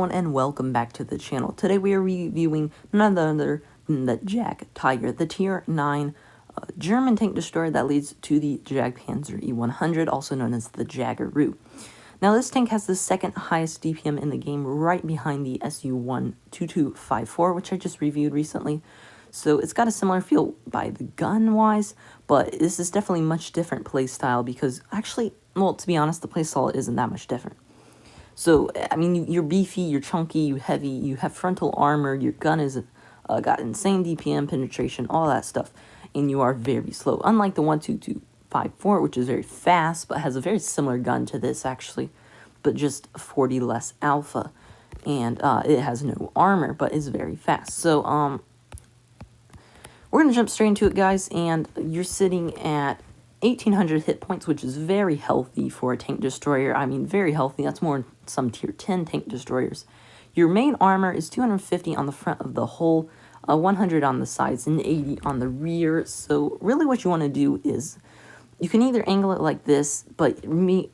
everyone, and welcome back to the channel. Today we are reviewing none other than the Jagtiger, the tier 9 German tank destroyer that leads to the Jagdpanzer E100, also known as the Jaggeroo. Now this tank has the second highest DPM in the game, right behind the SU-12254, which I just reviewed recently. So it's got a similar feel by the gun-wise, but this is definitely much different playstyle because actually, well, to be honest, the playstyle isn't that much different. So, I mean, you're beefy, you're chunky, you're heavy, you have frontal armor, your gun is got insane DPM, penetration, all that stuff, and you are very slow. Unlike the 12254, which is very fast, but has a very similar gun to this, actually, but just 40 less alpha, and it has no armor, but is very fast. So, we're going to jump straight into it, guys, and you're sitting at 1,800 hit points, which is very healthy for a tank destroyer. I mean, very healthy. That's more than some tier 10 tank destroyers. Your main armor is 250 on the front of the hull, 100 on the sides, and 80 on the rear. So really what you want to do is, you can either angle it like this, but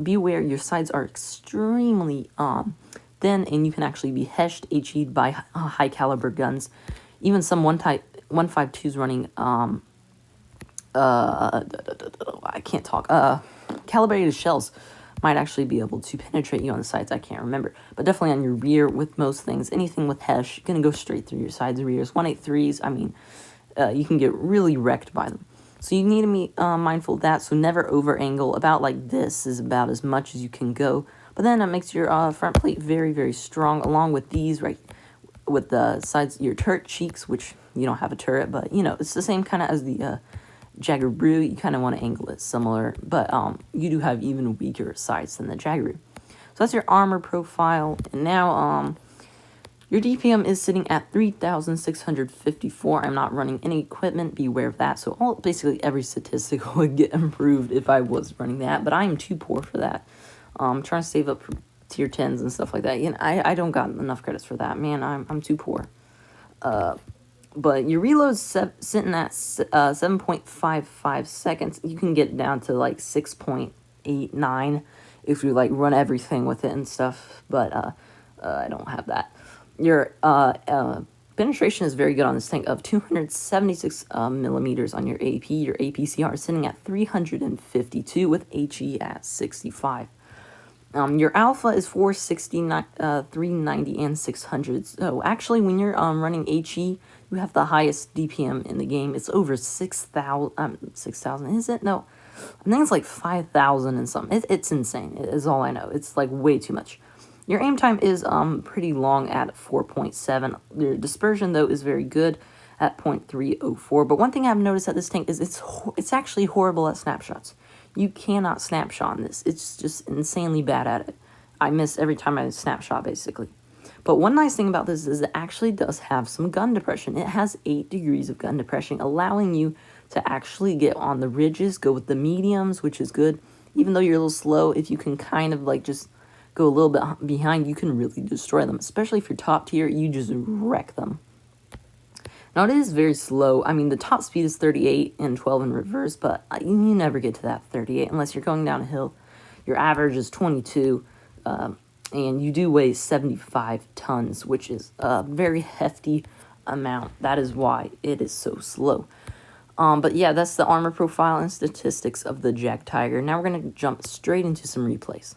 beware, your sides are extremely thin, and you can actually be HE'd by high caliber guns. Even some 152s running I can't talk. Calibrated shells might actually be able to penetrate you on the sides. I can't remember, but definitely on your rear with most things. Anything with HESH, you're gonna go straight through your sides and rears. 183s, I mean, you can get really wrecked by them. So you need to be mindful of that. So never over angle. About like this is about as much as you can go. But then it makes your front plate very, very strong. Along with these, right, with the sides, your turret cheeks, which you don't have a turret, but you know it's the same kind of as the Jaggeroo. You kind of want to angle it similar, but you do have even weaker sides than the Jaggeroo. So that's your armor profile, and now your DPM is sitting at 3,654. I'm not running any equipment, beware of that. So basically every statistic would get improved if I was running that, but I am too poor for that. I'm trying to save up for tier 10s and stuff like that. You know, I don't got enough credits for that, man. I'm too poor. But your reload's sitting at 7.55 seconds. You can get down to like 6.89 if you like run everything with it and stuff. But I don't have that. Your penetration is very good on this tank of 276 millimeters on your AP. Your APCR is sitting at 352 with HE at 65. Your alpha is 469, 390, and 600. So actually, when you're running HE, you have the highest DPM in the game. It's over 6,000. 6,000, is it? No, I think it's like 5,000 and something. It's insane. It is all I know. It's like way too much. Your aim time is pretty long at 4.7. Your dispersion though is very good at 0.304. But one thing I've noticed at this tank is it's actually horrible at snapshots. You cannot snapshot this. It's just insanely bad at it. I miss every time I snapshot, basically. But one nice thing about this is it actually does have some gun depression. It has 8 degrees of gun depression, allowing you to actually get on the ridges, go with the mediums, which is good. Even though you're a little slow, if you can kind of like just go a little bit behind, you can really destroy them. Especially if you're top tier, you just wreck them. Now, it is very slow. I mean, the top speed is 38 and 12 in reverse, but you never get to that 38 unless you're going down a hill. Your average is 22, and you do weigh 75 tons, which is a very hefty amount. That is why it is so slow. But yeah, that's the armor profile and statistics of the Jagtiger. Now we're going to jump straight into some replays.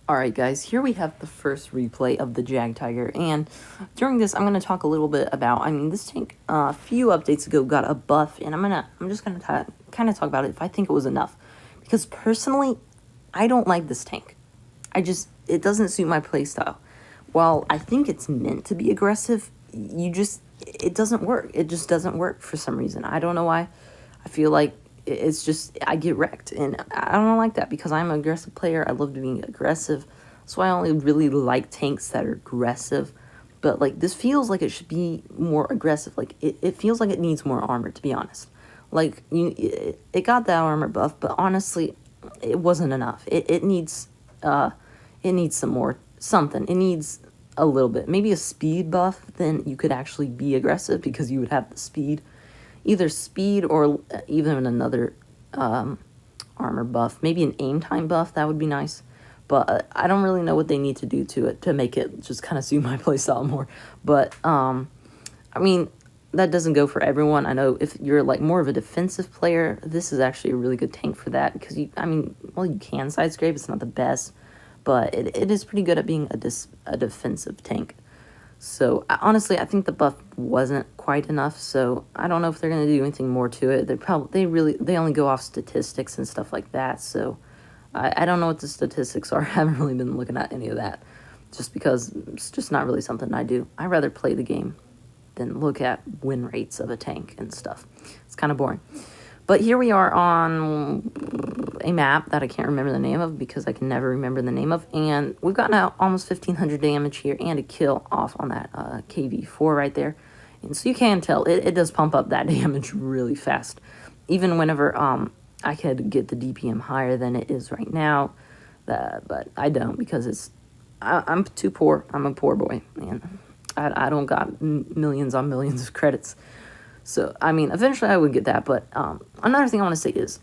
Alright guys, here we have the first replay of the Jagtiger, and during this I'm going to talk a little bit about, I mean, this tank a few updates ago got a buff, and I'm just going to kind of talk about it if I think it was enough, because personally, I don't like this tank. It doesn't suit my playstyle. While I think it's meant to be aggressive, it doesn't work. It just doesn't work for some reason. I don't know why. I feel like it's just, I get wrecked, and I don't like that because I'm an aggressive player. I love being aggressive, so I only really like tanks that are aggressive. But like, this feels like it should be more aggressive. Like, it feels like it needs more armor, to be honest. Like, it got that armor buff, but honestly, it wasn't enough. It needs some more something. It needs a little bit, maybe a speed buff. Then you could actually be aggressive because you would have the speed. Either speed or even another armor buff. Maybe an aim time buff, that would be nice. But I don't really know what they need to do to it to make it just kind of suit my playstyle more. But, I mean, that doesn't go for everyone. I know if you're like more of a defensive player, this is actually a really good tank for that because you can side scrape. It's not the best, but it is pretty good at being a defensive tank. So honestly, I think the buff wasn't quite enough. So I don't know if they're gonna do anything more to it. They only go off statistics and stuff like that. So I don't know what the statistics are. I haven't really been looking at any of that, just because it's just not really something I do. I rather play the game than look at win rates of a tank and stuff. It's kind of boring. But here we are on a map that I can't remember the name of because I can never remember the name of. And we've gotten out almost 1,500 damage here and a kill off on that KV4 right there. And so you can tell it does pump up that damage really fast. Even whenever I could get the DPM higher than it is right now. But I don't because I'm too poor. I'm a poor boy, man. I don't got millions on millions of credits. So, I mean, eventually I would get that. But another thing I want to say is,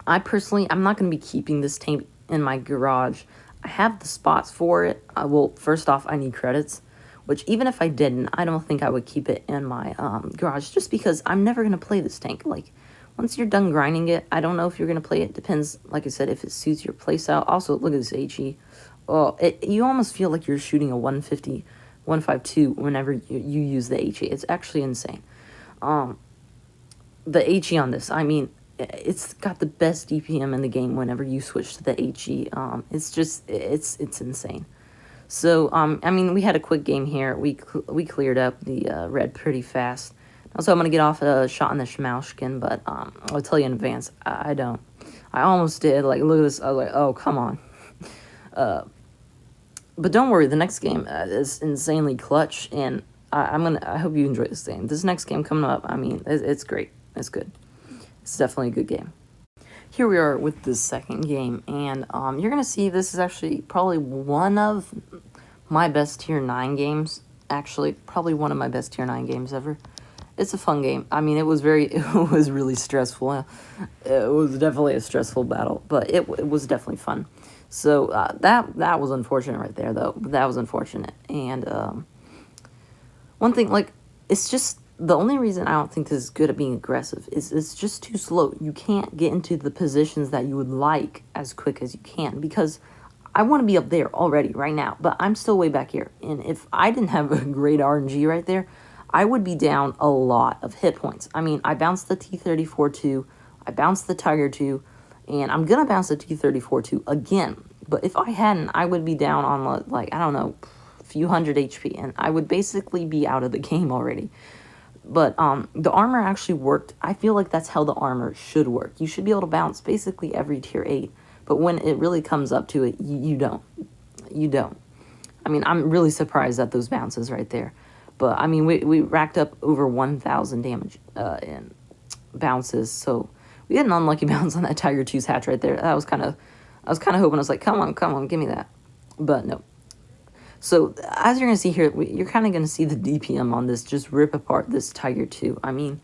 I'm not going to be keeping this tank in my garage. I have the spots for it. Well, first off, I need credits. Which, even if I didn't, I don't think I would keep it in my garage. Just because I'm never going to play this tank. Like, once you're done grinding it, I don't know if you're going to play it. Depends, like I said, if it suits your playstyle. Also, look at this HE. Oh, you almost feel like you're shooting a 150, 152 whenever you use the HE. It's actually insane. The HE on this, I mean, it's got the best DPM in the game whenever you switch to the HE. It's insane. So, I mean, we had a quick game here. We cleared up the red pretty fast. Also, I'm going to get off a shot in the Schmauschkin, but I'll tell you in advance, I don't. I almost did. Like, look at this. I was like, oh, come on. But don't worry, the next game is insanely clutch, and I hope you enjoy this game. This next game coming up, I mean, it's great. It's good. It's definitely a good game. Here we are with the second game, and you're going to see this is actually probably one of my best Tier 9 games. Actually, probably one of my best Tier 9 games ever. It's a fun game. I mean, it was really stressful. It was definitely a stressful battle, but it was definitely fun. So that was unfortunate right there, though. That was unfortunate. And one thing, like, it's just the only reason I don't think this is good at being aggressive is it's just too slow. You can't get into the positions that you would like as quick as you can because I want to be up there already right now, but I'm still way back here. And if I didn't have a great RNG right there, I would be down a lot of hit points. I mean, I bounced the T-34 2, I bounced the Tiger 2, and I'm going to bounce the T-34 2 again. But if I hadn't, I would be down on, like, I don't know, a few hundred HP, and I would basically be out of the game already. But the armor actually worked. I feel like that's how the armor should work. You should be able to bounce basically every Tier 8, but when it really comes up to it, you don't. You don't. I mean, I'm really surprised at those bounces right there. But, I mean, we racked up over 1,000 damage in bounces. So, we had an unlucky bounce on that Tiger 2's hatch right there. I was kind of hoping. I was like, come on, give me that. But, no. So, as you're going to see here, you're kind of going to see the DPM on this just rip apart this Tiger 2. I mean,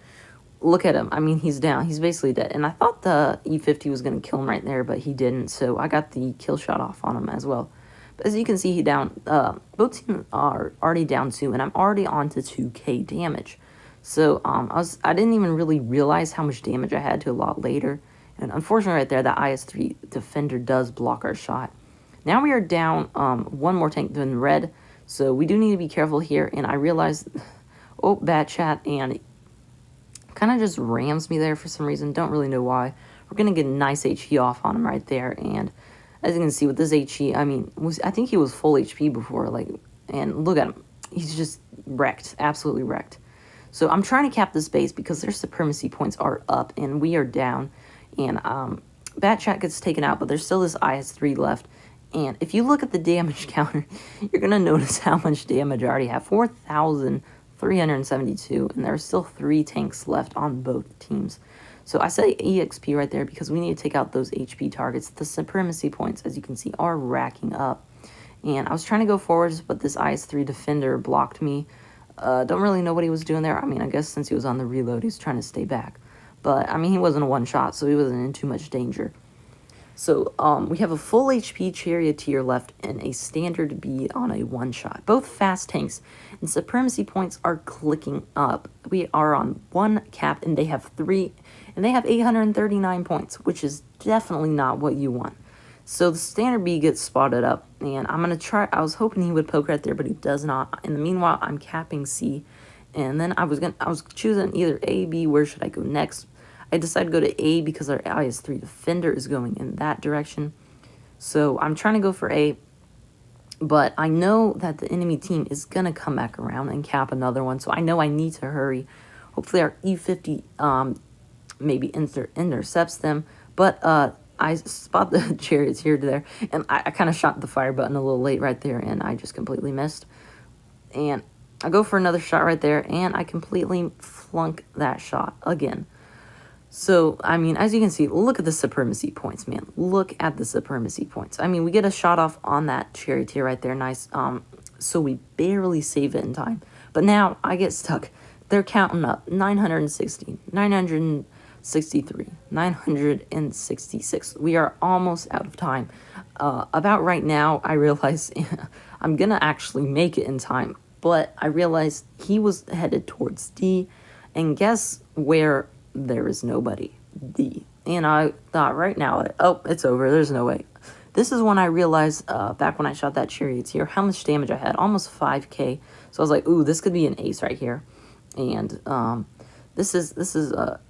look at him. I mean, he's down. He's basically dead. And I thought the E50 was going to kill him right there, but he didn't. So, I got the kill shot off on him as well. As you can see, he down. Both teams are already down 2, and I'm already on to 2k damage. So I didn't even really realize how much damage I had till a lot later. And unfortunately, right there, that IS-3 defender does block our shot. Now we are down one more tank than red, so we do need to be careful here. And I realized, oh, bad chat, and kind of just rams me there for some reason. Don't really know why. We're gonna get a nice HE off on him right there, and as you can see with this HE, I mean, I think he was full HP before, like, and look at him. He's just wrecked, absolutely wrecked. So I'm trying to cap this base because their supremacy points are up and we are down. And Bat Chat gets taken out, but there's still this IS-3 left. And if you look at the damage counter, you're going to notice how much damage I already have. 4,372, and there are still 3 tanks left on both teams. So I say EXP right there because we need to take out those HP targets. The supremacy points, as you can see, are racking up. And I was trying to go forwards, but this IS-3 defender blocked me. Don't really know what he was doing there. I mean, I guess since he was on the reload, he was trying to stay back. But, I mean, he wasn't a one-shot, so he wasn't in too much danger. So we have a full HP Charioteer left and a standard B on a one-shot. Both fast tanks, and supremacy points are clicking up. We are on 1 cap, and they have 3, and they have 839 points, which is definitely not what you want. So the standard B gets spotted up, and I'm going to try. I was hoping he would poke right there, but he does not. In the meanwhile, I'm capping C, and then I was choosing either A, B, where should I go next? I decided to go to A because our IS-3 defender is going in that direction. So I'm trying to go for A, but I know that the enemy team is going to come back around and cap another one, so I know I need to hurry. Hopefully our E-50 maybe intercepts them, but I spot the Charioteer there, and I kind of shot the fire button a little late right there, and I just completely missed. And I go for another shot right there, and I completely flunk that shot again. So, I mean, as you can see, look at the supremacy points, man. Look at the supremacy points. I mean, we get a shot off on that Charioteer right there. Nice. So we barely save it in time. But now I get stuck. They're counting up. 960, 963, 966. We are almost out of time. About right now, I realize I'm going to actually make it in time. But I realized he was headed towards D. And guess where there is nobody? D. And I thought right now, oh, it's over. There's no way. This is when I realized, back when I shot that Charioteer, how much damage I had. Almost 5k. So I was like, ooh, this could be an ace right here. And this is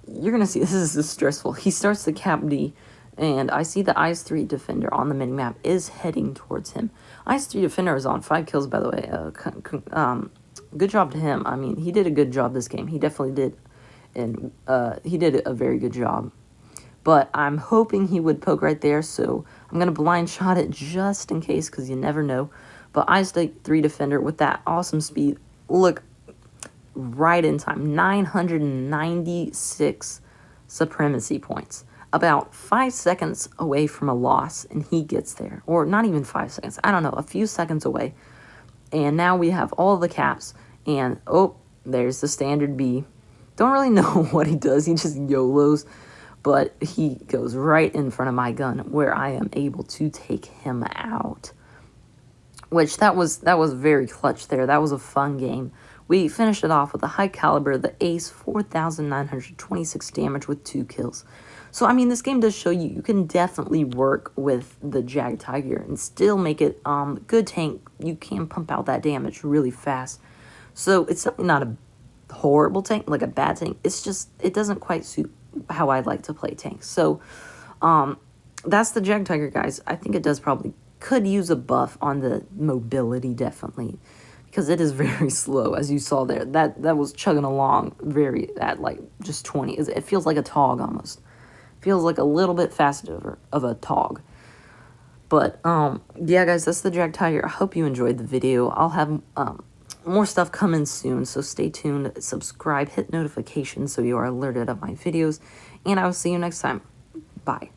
you're going to see, this is stressful. He starts to cap D. And I see the IS-3 defender on the minimap is heading towards him. IS-3 defender is on 5 kills, by the way. Good job to him. I mean, he did a good job this game. He definitely did. And he did a very good job. But I'm hoping he would poke right there, so I'm going to blind shot it just in case, because you never know. But IS-3 defender with that awesome speed, look, right in time. 996 supremacy points. About 5 seconds away from a loss, and he gets there. Or not even 5 seconds. I don't know, a few seconds away. And now we have all the caps, and oh, there's the standard B. Don't really know what he does. He just YOLOs, but he goes right in front of my gun where I am able to take him out. Which that was very clutch there. That was a fun game. We finished it off with a high caliber, the Ace, 4,926 damage with 2 kills. So, I mean, this game does show you can definitely work with the Jagtiger and still make it good tank. You can pump out that damage really fast. So, it's definitely not a horrible tank, like a bad tank. It's just, it doesn't quite suit how I like to play tanks. So, that's the Jagtiger, guys. I think it could use a buff on the mobility, definitely. Because it is very slow, as you saw there. That was chugging along at like just 20. It feels like a Tog almost. Feels like a little bit faster of a Tog. But, yeah, guys, that's the Jagtiger. I hope you enjoyed the video. I'll have more stuff coming soon, so stay tuned, subscribe, hit notifications so you are alerted of my videos, and I will see you next time. Bye.